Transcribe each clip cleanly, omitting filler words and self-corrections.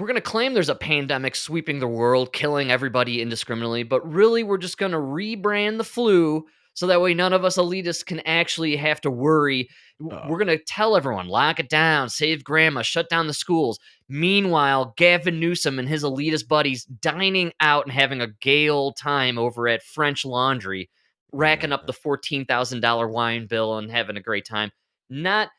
we're going to claim there's a pandemic sweeping the world, killing everybody indiscriminately, but really we're just going to rebrand the flu so that way none of us elitists can actually have to worry. Oh, We're going to tell everyone, lock it down, save grandma, shut down the schools. Meanwhile, Gavin Newsom and his elitist buddies dining out and having a gay old time over at French Laundry, racking up yeah. the $14,000 wine bill and having a great time. Not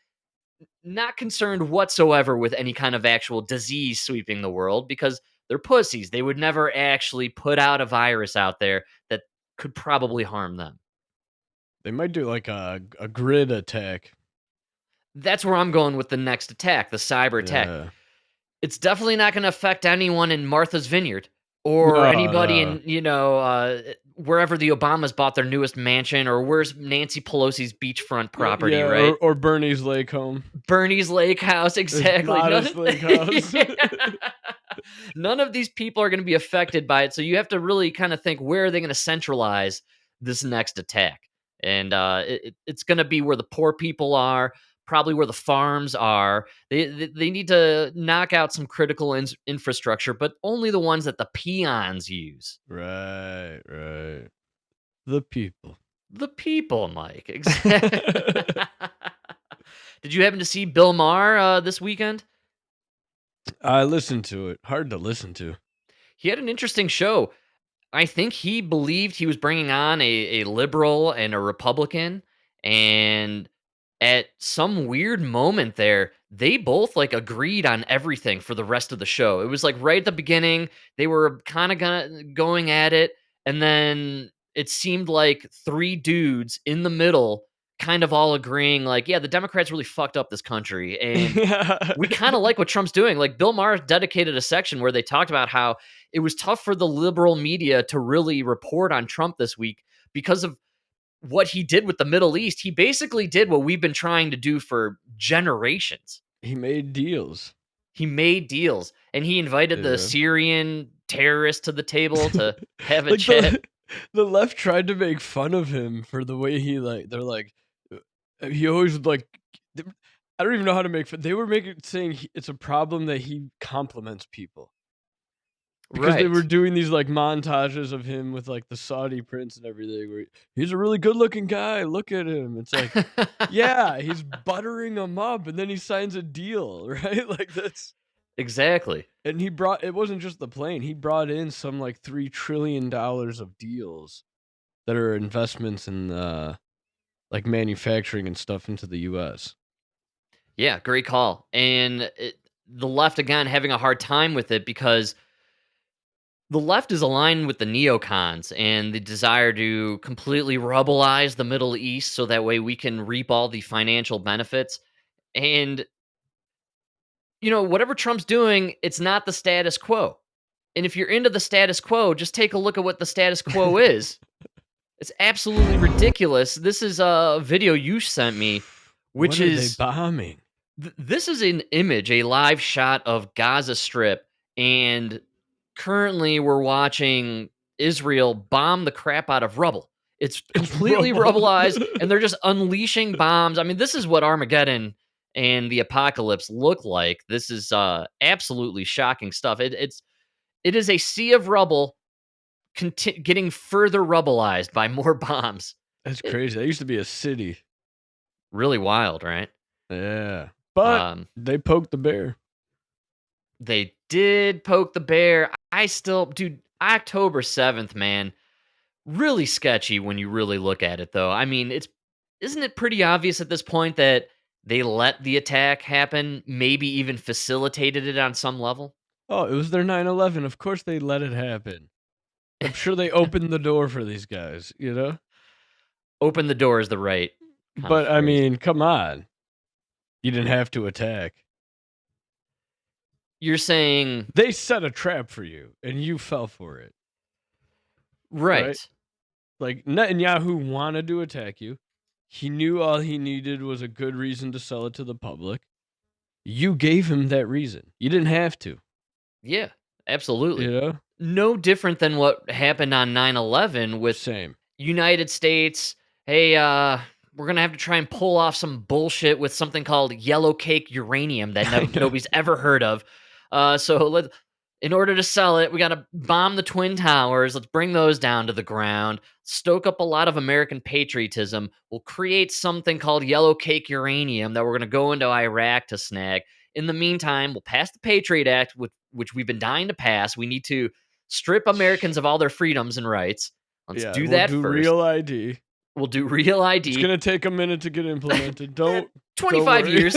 concerned whatsoever with any kind of actual disease sweeping the world because they're pussies. They would never actually put out a virus out there that could probably harm them. They might do like a grid attack. That's where I'm going with the next attack, the cyber attack. Yeah. It's definitely not going to affect anyone in Martha's Vineyard or No, anybody no. in, wherever the Obamas bought their newest mansion or where's Nancy Pelosi's beachfront property, Yeah, right? or Bernie's Lake home. Bernie's Lake House, His exactly. modest lake house. Yeah. None of these people are going to be affected by it. So you have to really kind of think, where are they going to centralize this next attack? And it's going to be where the poor people are, probably where the farms are. They need to knock out some critical infrastructure, but only the ones that the peons use. Right, right. The people. The people, Mike. Exactly. Did you happen to see Bill Maher this weekend? I listened to it. Hard to listen to. He had an interesting show. I think he believed he was bringing on a liberal and a Republican, and at some weird moment there, they both like agreed on everything for the rest of the show. It was like right at the beginning, they were kind of going at it, and then it seemed like three dudes in the middle kind of all agreeing like, yeah, the Democrats really fucked up this country, and we kind of like what Trump's doing. Like Bill Maher dedicated a section where they talked about how it was tough for the liberal media to really report on Trump this week because of what he did with the Middle East. He basically did what we've been trying to do for generations. He made deals. He made deals and he invited the Yeah. Syrian terrorists to the table to have a Like chat. the left tried to make fun of him for the way he they're like he always like I don't even know how to make fun. They were saying it's a problem that he compliments people. Because they were Right. doing these, like, montages of him with, like, the Saudi prince and everything where he's a really good-looking guy, look at him. It's like, yeah, he's buttering him up, and then he signs a deal, right? Like, that's Exactly. and it wasn't just the plane, he brought in some, like, $3 trillion of deals that are investments in, like, manufacturing and stuff into the US. Yeah, great call. And the left again having a hard time with it because the left is aligned with the neocons and the desire to completely rubbleize the Middle East so that way we can reap all the financial benefits. And, whatever Trump's doing, it's not the status quo. And if you're into the status quo, just take a look at what the status quo is. It's absolutely ridiculous. This is a video you sent me, What which are they is bombing? this is an image, a live shot of Gaza Strip, and currently we're watching Israel bomb the crap out of rubble. It's It's completely rubble. rubbleized, and they're just unleashing bombs. I mean, this is what Armageddon and the apocalypse look like. This is absolutely shocking stuff. It is a sea of rubble getting further rubbleized by more bombs. That's It, crazy. That used to be a city. really wild, right? Yeah. But Um, they poked the bear. They did poke the bear. I still, dude, October 7th, man, really sketchy when you really look at it, though. I mean, isn't it pretty obvious at this point that they let the attack happen, maybe even facilitated it on some level? Oh, it was their 9/11. Of course they let it happen. I'm sure they opened the door for these guys, you know? Open the door is the right kind of But I phrase. mean, come on. You didn't have to attack. You're saying, They set a trap for you and you fell for it, right? right. Like Netanyahu wanted to attack you. He knew all he needed was a good reason to sell it to the public. You gave him that reason. You didn't have to, Yeah, absolutely. you know? No different than what happened on 9/11 with Same. United States. Hey, we're gonna have to try and pull off some bullshit with something called yellow cake uranium that I know. nobody's ever heard of. So in order to sell it, we got to bomb the Twin Towers. Let's bring those down to the ground, stoke up a lot of American patriotism. We'll create something called yellow cake uranium that we're going to go into Iraq to snag. In the meantime, we'll pass the Patriot Act, which we've been dying to pass. We need to strip Americans of all their freedoms and rights. Let's Yeah, do we'll that do first. real ID. We'll do real It's ID. gonna take a minute to get implemented. Don't 25 worry. years.